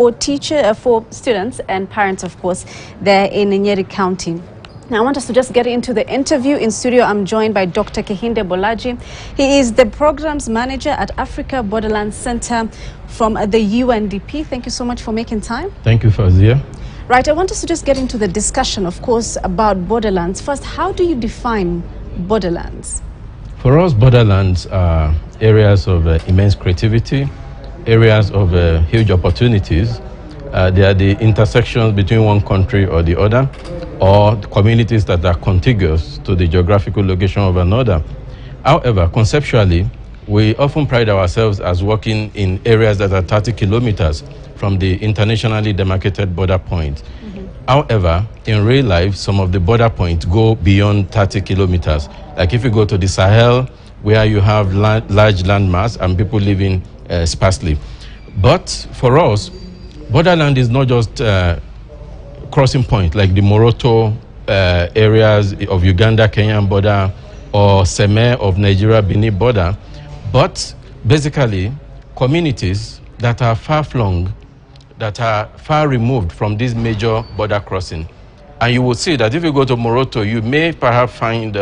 for students and parents, of course, there in Nyeri County. Now, I want us to just get into the interview. In studio, I'm joined by Dr. Kehinde Bolaji. He is the Programs Manager at Africa Borderlands Center from the UNDP. Thank you so much for making time. Thank you, Fazia. Right, I want us to just get into the discussion, of course, about borderlands. First, how do you define borderlands? For us, borderlands are areas of immense creativity, areas of huge opportunities. They are the intersections between one country or the other, or the communities that are contiguous to the geographical location of another. However, conceptually, we often pride ourselves as working in areas that are 30 kilometers from the internationally demarcated border point. However, in real life, some of the border points go beyond 30 kilometers. Like if you go to the Sahel, where you have large landmass and people living sparsely. But for us, borderland is not just crossing point like the Moroto areas of Uganda-Kenyan border or Seme of Nigeria-Benin border, but basically communities that are far-flung, that are far removed from this major border crossing. And you will see that if you go to Moroto, you may perhaps find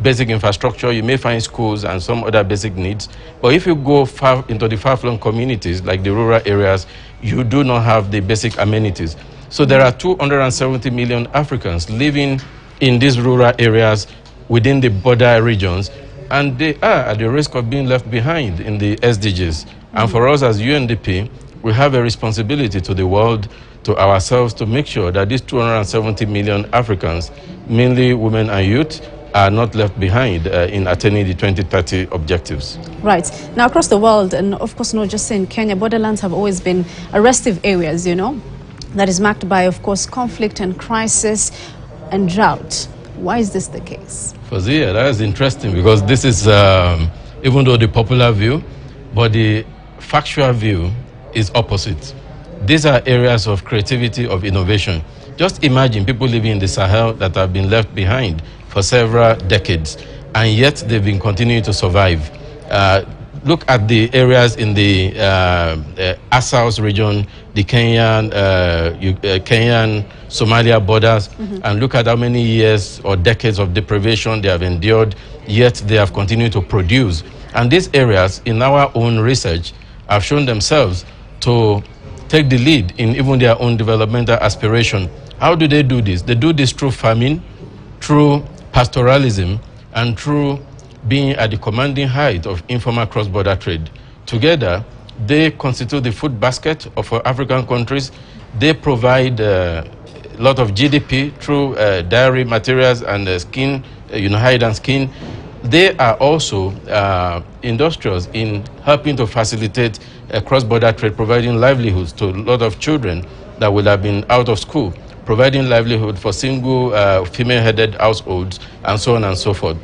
basic infrastructure, you may find schools and some other basic needs. But if you go far into the far-flung communities, like the rural areas, you do not have the basic amenities. So there are 270 million Africans living in these rural areas within the border regions, and they are at the risk of being left behind in the SDGs. And for us as UNDP, we have a responsibility to the world, to ourselves, to make sure that these 270 million Africans, mainly women and youth, are not left behind in attaining the 2030 objectives. Right. Now, across the world, and of course not just in Kenya, borderlands have always been restive areas, you know, that is marked by, of course, conflict and crisis and drought. Why is this the case? Fazia, that is interesting, because this is, even though the popular view, but the factual view is opposite. These are areas of creativity, of innovation. Just imagine people living in the Sahel that have been left behind for several decades, and yet they've been continuing to survive. Look at the areas in the Asaus region, the Kenyan, Somalia borders, and look at how many years or decades of deprivation they have endured, yet they have continued to produce. And these areas, in our own research, have shown themselves to take the lead in even their own developmental aspiration. How do they do this? They do this through farming, through pastoralism, and through being at the commanding height of informal cross-border trade. Together, they constitute the food basket of African countries. They provide a lot of GDP through dairy materials and skin, hide and skin. They are also industrious in helping to facilitate cross-border trade, providing livelihoods to a lot of children that would have been out of school, providing livelihood for single female-headed households, and so on and so forth.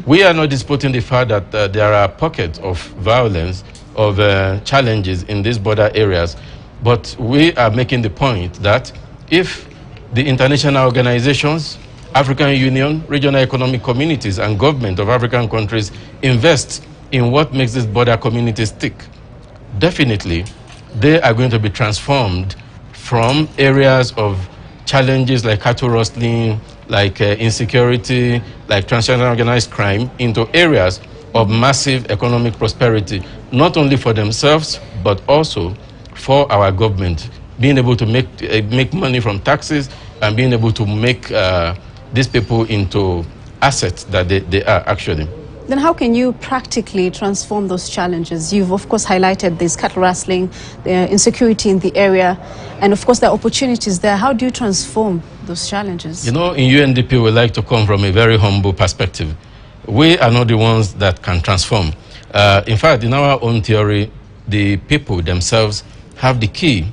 We are not disputing the fact that there are pockets of violence, of challenges in these border areas, but we are making the point that if the international organizations, African Union, regional economic communities, and government of African countries invest in what makes these border communities tick, definitely they are going to be transformed from areas of challenges like cattle rustling, like insecurity, like transnational organized crime, into areas of massive economic prosperity, not only for themselves, but also for our government, being able to make money from taxes and being able to make these people into assets that they are actually. Then how can you practically transform those challenges? You've, of course, highlighted this cattle rustling, the insecurity in the area, and, of course, the opportunities there. How do you transform those challenges? You know, in UNDP, we like to come from a very humble perspective. We are not the ones that can transform. In fact, in our own theory, the people themselves have the key.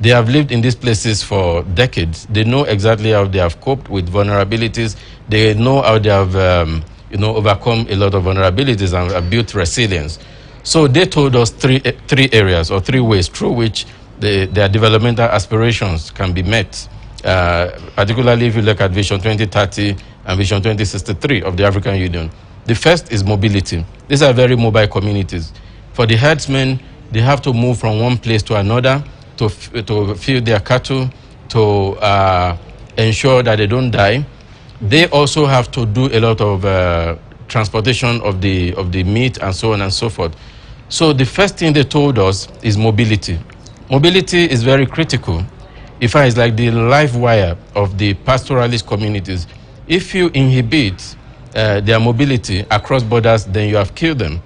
They have lived in these places for decades. They know exactly how they have coped with vulnerabilities. They know how they have overcome a lot of vulnerabilities and have built resilience. So they told us three areas or three ways through which their developmental aspirations can be met, particularly if you look at Vision 2030 and Vision 2063 of the African Union. The first is mobility. These are very mobile communities. For the herdsmen, they have to move from one place to another. to feed their cattle, to ensure that they don't die. They also have to do a lot of transportation of the meat and so on and so forth. So the first thing they told us is mobility. Mobility is very critical. In fact, it's like the life wire of the pastoralist communities. If you inhibit their mobility across borders, then you have killed them.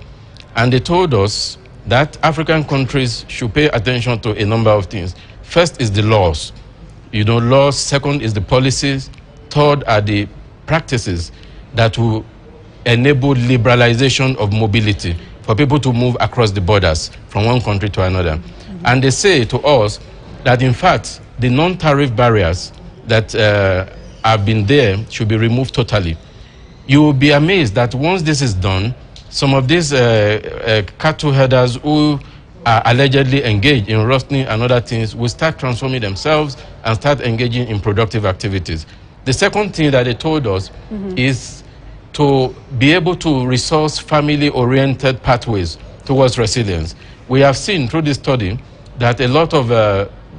And they told us that African countries should pay attention to a number of things. First is the laws. Laws. Second is the policies. Third are the practices that will enable liberalization of mobility for people to move across the borders from one country to another. And they say to us that, in fact, the non-tariff barriers that have been there should be removed totally. You will be amazed that once this is done, some of these cattle herders who are allegedly engaged in rustling and other things will start transforming themselves and start engaging in productive activities. The second thing that they told us is to be able to resource family-oriented pathways towards resilience. We have seen through this study that a lot of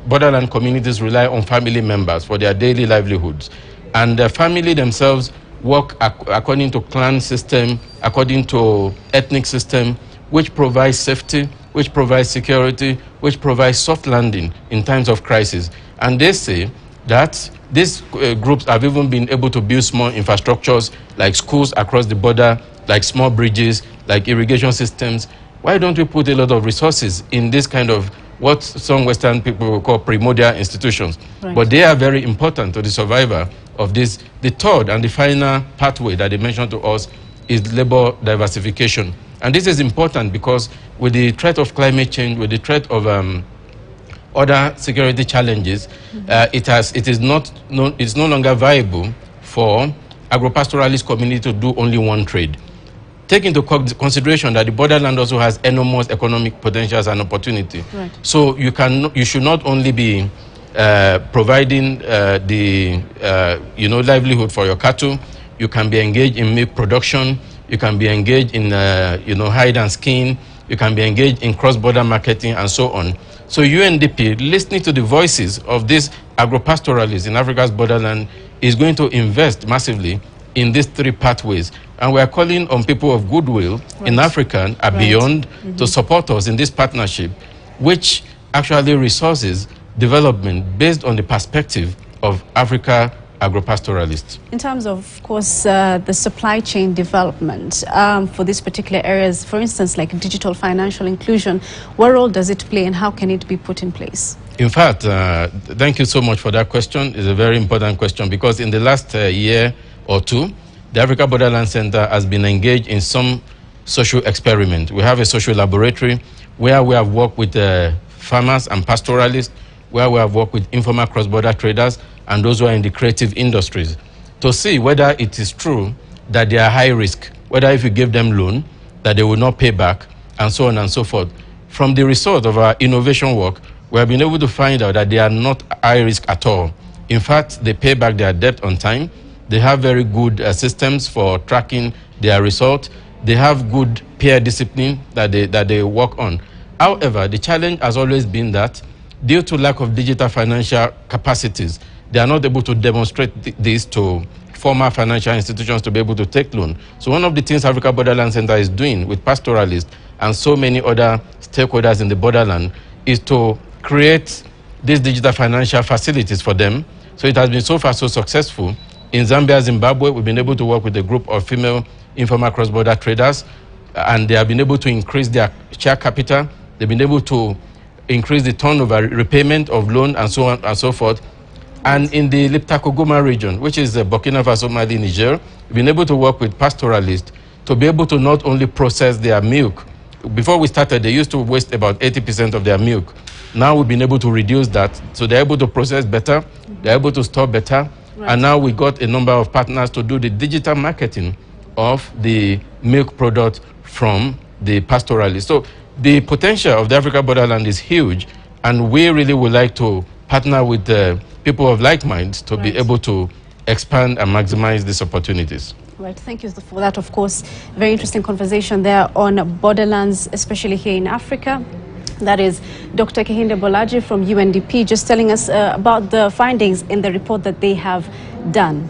borderland communities rely on family members for their daily livelihoods. And the family themselves work according to clan system, according to ethnic system, which provides safety, which provides security, which provides soft landing in times of crisis. And they say that these groups have even been able to build small infrastructures like schools across the border, like small bridges, like irrigation systems. Why don't we put a lot of resources in this kind of what some Western people will call primordial institutions? Right. But they are very important to the survival of this. The third and the final pathway that they mentioned to us is labor diversification. And this is important because with the threat of climate change, with the threat of other security challenges, it's no longer viable for agro-pastoralist community to do only one trade. Take into consideration that the borderland also has enormous economic potentials and opportunity. Right. So you should not only be providing the livelihood for your cattle. You can be engaged in milk production. You can be engaged in hide and skin. You can be engaged in cross-border marketing and so on. So UNDP, listening to the voices of these agro-pastoralists in Africa's borderland, is going to invest massively in these three pathways. And we are calling on people of goodwill in Africa and beyond to support us in this partnership, which actually resources development based on the perspective of Africa agro-pastoralists. In terms of course, the supply chain development for these particular areas, for instance, like digital financial inclusion, what role does it play and how can it be put in place? In fact, thank you so much for that question. It's a very important question because in the last year or two, the Africa Borderland Center has been engaged in some social experiment. We have a social laboratory where we have worked with farmers and pastoralists, where we have worked with informal cross-border traders and those who are in the creative industries to see whether it is true that they are high risk, whether if you give them loan, that they will not pay back, and so on and so forth. From the result of our innovation work, we have been able to find out that they are not high risk at all. In fact, they pay back their debt on time. They have very good systems for tracking their result. They have good peer discipline that they work on. However, the challenge has always been that due to lack of digital financial capacities, they are not able to demonstrate this to formal financial institutions to be able to take loan. So one of the things Africa Borderland Center is doing with pastoralists and so many other stakeholders in the borderland is to create these digital financial facilities for them. So it has been so far so successful. In Zambia, Zimbabwe, we've been able to work with a group of female informal cross-border traders, and they have been able to increase their share capital. They've been able to increase the turnover, repayment of loan, and so on and so forth. And in the Liptako-Goma region, which is Burkina Faso, Mali, Niger, we've been able to work with pastoralists to be able to not only process their milk. Before we started, they used to waste about 80% of their milk. Now we've been able to reduce that, so they're able to process better, they're able to store better, and now we got a number of partners to do the digital marketing of the milk product from the pastoralists. So the potential of the Africa Borderland is huge, and we really would like to partner with people of like minds to be able to expand and maximize these opportunities. Right, thank you for that, of course. Very interesting conversation there on borderlands, especially here in Africa. That is Dr. Kehinde Bolaji from UNDP, just telling us about the findings in the report that they have done.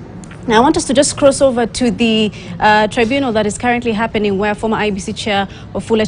Now, I want us to just cross over to the tribunal that is currently happening, where former IBC Chair Ofula